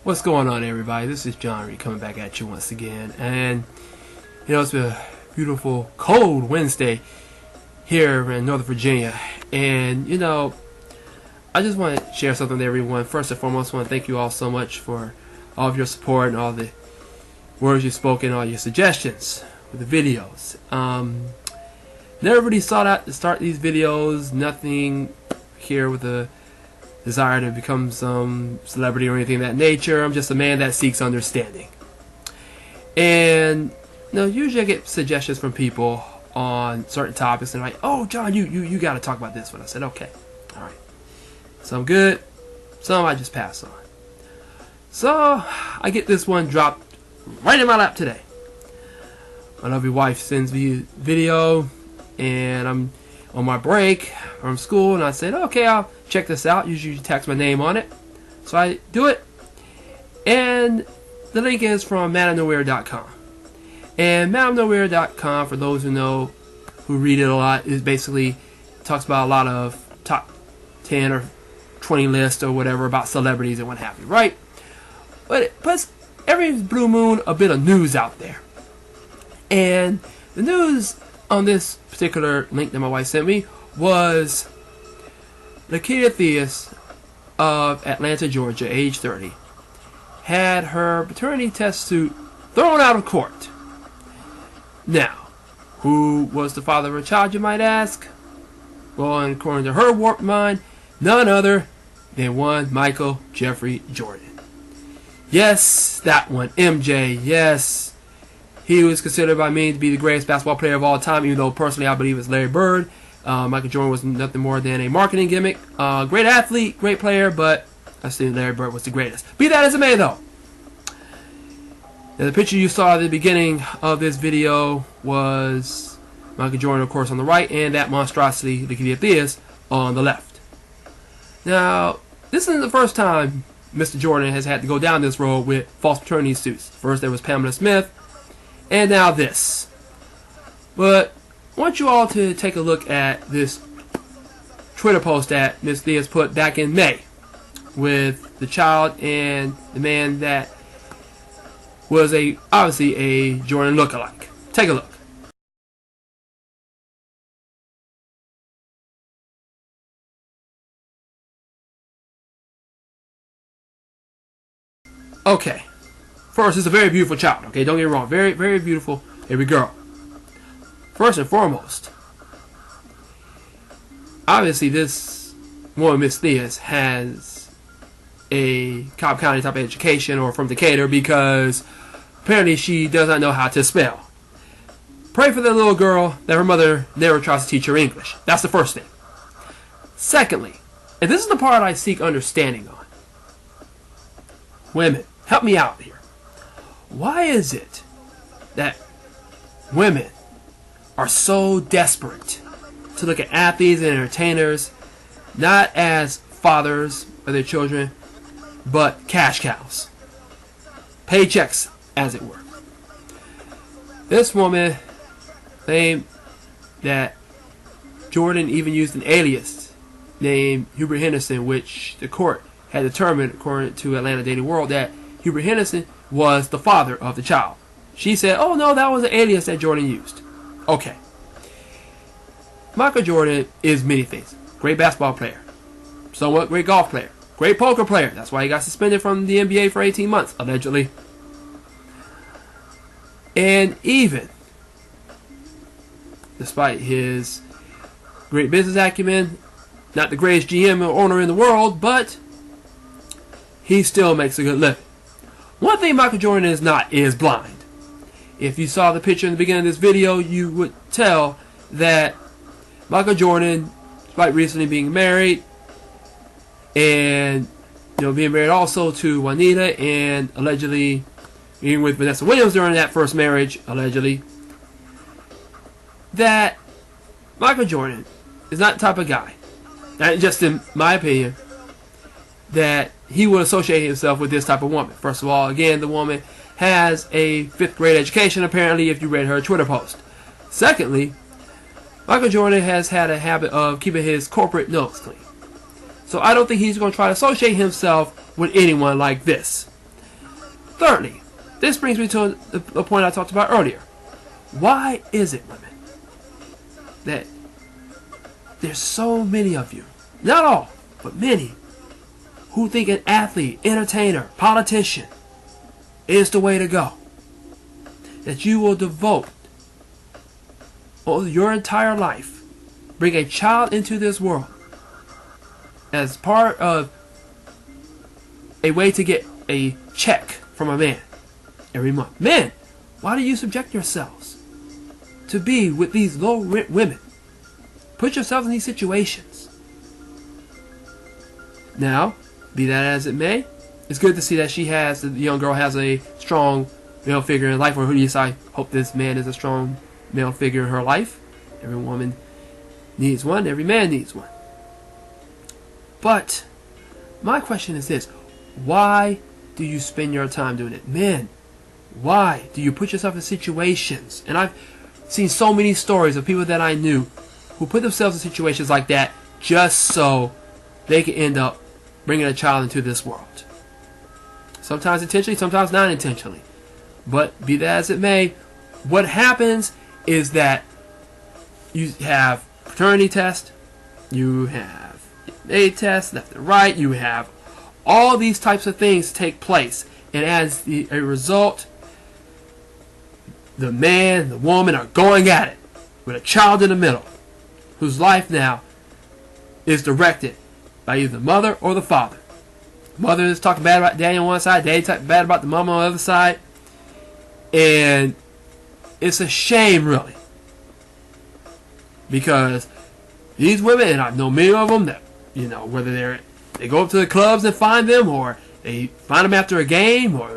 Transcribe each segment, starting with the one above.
What's going on, everybody? This is John Reed coming back at you once again, and it's a beautiful cold Wednesday here in Northern Virginia, and I just want to share something with everyone. First and foremost, I want to thank you all so much for all of your support and all the words you've spoken, all your suggestions with the videos. Never really sought out to start these videos, nothing here with a desire to become some celebrity or anything of that nature. I'm just a man that seeks understanding. And usually I get suggestions from people on certain topics and like, oh John, you got to talk about this one. I said, okay, all right. Some good, some I just pass on. So I get this one dropped right in my lap today. My lovely wife sends me a video, and I'm on my break from school, and I said, okay, I'll check this out. Usually you text my name on it, so I do it, and the link is from madamnowhere.com. And madamnowhere.com, for those who read it a lot, is basically talks about a lot of top 10 or 20 lists or whatever about celebrities and what have you, right? But it puts every blue moon a bit of news out there. And the news on this particular link that my wife sent me was Laketia Theus of Atlanta, Georgia, age 30, had her paternity test suit thrown out of court. Now, who was the father of her child, you might ask? Well, according to her warped mind, none other than one Michael Jeffrey Jordan. Yes, that one, MJ, yes. He was considered by many to be the greatest basketball player of all time, even though personally I believe it's Larry Bird. Michael Jordan was nothing more than a marketing gimmick. Great athlete, great player, but I think Larry Bird was the greatest. Be that as it may, though. Now, the picture you saw at the beginning of this video was Michael Jordan, of course, on the right, and that monstrosity, Laketia Theus, on the left. Now, this isn't the first time Mr. Jordan has had to go down this road with false paternity suits. First there was Pamela Smith, and now this. But I want you all to take a look at this Twitter post that Ms. Theus put back in May with the child and the man that was obviously a Jordan lookalike. Take a look. Okay, first, it's a very beautiful child, okay? Don't get me wrong. Very, very beautiful baby girl. First and foremost, obviously this woman, Miss Theus, has a Cobb County type of education or from Decatur, because apparently she does not know how to spell. Pray for the little girl that her mother never tries to teach her English. That's the first thing. Secondly, and this is the part I seek understanding on. Women, help me out here. Why is it that women are so desperate to look at athletes and entertainers not as fathers of their children, but cash cows? Paychecks, as it were. This woman claimed that Jordan even used an alias named Hubert Henderson, which the court had determined, according to Atlanta Daily World, that Hubert Henderson was the father of the child. She said, oh no, that was an alias that Jordan used. Okay. Michael Jordan is many things. Great basketball player. Somewhat great golf player. Great poker player. That's why he got suspended from the NBA for 18 months, allegedly. And even, despite his great business acumen, not the greatest GM or owner in the world, but he still makes a good living. One thing Michael Jordan is not is blind. If you saw the picture in the beginning of this video, you would tell that Michael Jordan, despite recently being married, and being married also to Juanita, and allegedly being with Vanessa Williams during that first marriage, allegedly, that Michael Jordan is not the type of guy, and just in my opinion, that he would associate himself with this type of woman. First of all, again, the woman has a 5th grade education, apparently, if you read her Twitter post. Secondly, Michael Jordan has had a habit of keeping his corporate notes clean. So I don't think he's going to try to associate himself with anyone like this. Thirdly, this brings me to the point I talked about earlier. Why is it, women, that there's so many of you, not all, but many, who think an athlete, entertainer, politician is the way to go? That you will devote your entire life, bring a child into this world as part of a way to get a check from a man every month. Men, why do you subject yourselves to be with these low rent women? Put yourselves in these situations. Now, be that as it may, it's good to see that the young girl has a strong male figure in life, or who do you say? I hope this man is a strong male figure in her life. Every woman needs one, every man needs one. But my question is this: why do you spend your time doing it? Men, why do you put yourself in situations? And I've seen so many stories of people that I knew who put themselves in situations like that just so they can end up bringing a child into this world. Sometimes intentionally, sometimes not intentionally. But be that as it may, what happens is that you have paternity test, you have a test left and right, you have all these types of things take place, and as a result, the man and the woman are going at it with a child in the middle, whose life now is directed by either the mother or the father. Mother is talking bad about daddy on one side, daddy talking bad about the mama on the other side, and it's a shame, really, because these women, and I know many of them that, whether they go up to the clubs and find them, or they find them after a game, or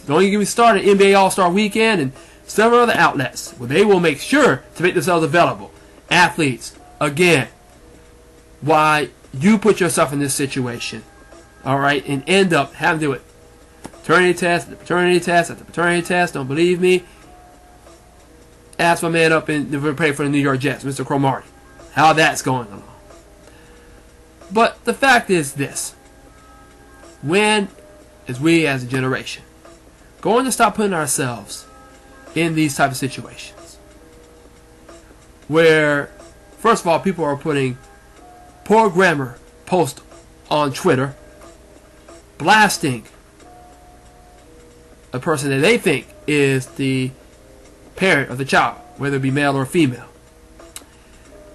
don't even get me started, NBA All-Star Weekend and several other outlets where they will make sure to make themselves available. Athletes, again, why you put yourself in this situation, alright, and end up having to do it. Paternity test, the paternity test, after the paternity test, don't believe me? Ask my man up in the pay for the New York Jets, Mr. Cromartie, how that's going along. But the fact is this: when is we as a generation going to stop putting ourselves in these type of situations where, first of all, people are putting poor grammar posts on Twitter, blasting a person that they think is the parent of the child, whether it be male or female.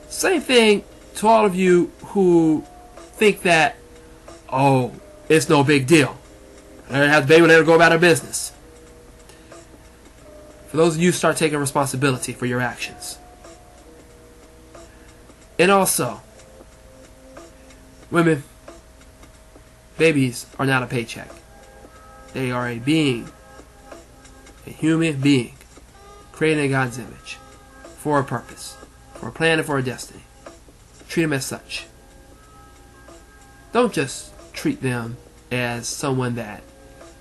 Same thing to all of you who think that, oh, it's no big deal, let her have the baby, let her go about her business. For those of you, start taking responsibility for your actions. And also, women, babies are not a paycheck. They are a being, a human being, created in God's image, for a purpose, for a plan, and for a destiny. Treat them as such. Don't just treat them as someone that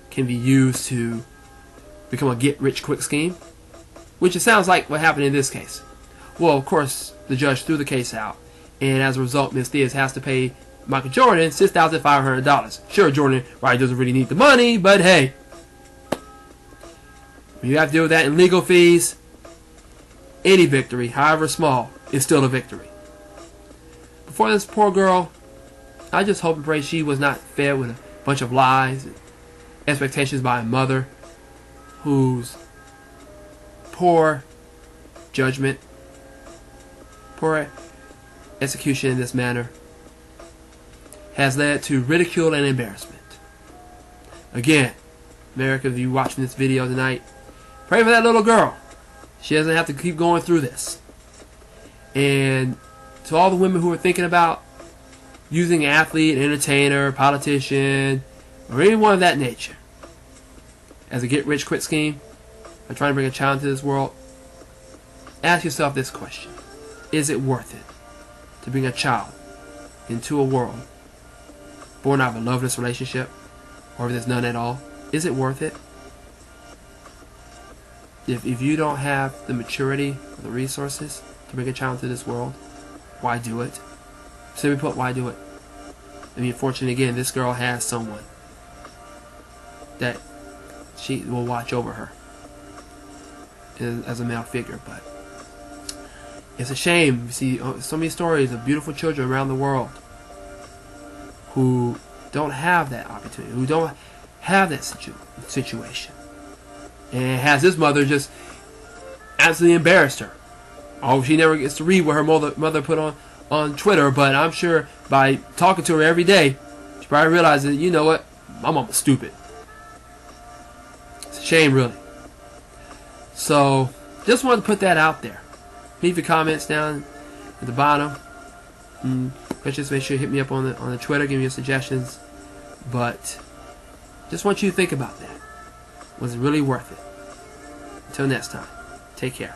can be used to become a get-rich-quick scheme, which it sounds like what happened in this case. Well, of course, the judge threw the case out, and as a result, Ms. Diaz has to pay Michael Jordan $6,500. Sure, Jordan probably doesn't really need the money, but hey, when you have to deal with that in legal fees, any victory, however small, is still a victory. For this poor girl, I just hope and pray she was not fed with a bunch of lies and expectations by a mother whose poor judgment, poor execution in this manner has led to ridicule and embarrassment. Again, America, if you're watching this video tonight, pray for that little girl. She doesn't have to keep going through this. And to all the women who are thinking about using athlete, entertainer, politician, or anyone of that nature as a get-rich-quick scheme, or trying to bring a child into this world, ask yourself this question: is it worth it to bring a child into a world born out of a loveless relationship, or if there's none at all? Is it worth it? If you don't have the maturity or the resources to bring a child into this world, why do it? Simply put, why do it? I mean, fortunately, again, this girl has someone that she will watch over her as a male figure. But it's a shame. You see so many stories of beautiful children around the world who don't have that opportunity, who don't have that situation. And has this mother just absolutely embarrassed her. Oh, she never gets to read what her mother put on Twitter, but I'm sure by talking to her every day, she probably realizes, you know what, my mama's stupid. It's a shame, really. So, just wanted to put that out there. Leave your comments down at the bottom. But just make sure you hit me up on the Twitter, give me your suggestions. But just want you to think about that. Was it really worth it? Until next time, take care.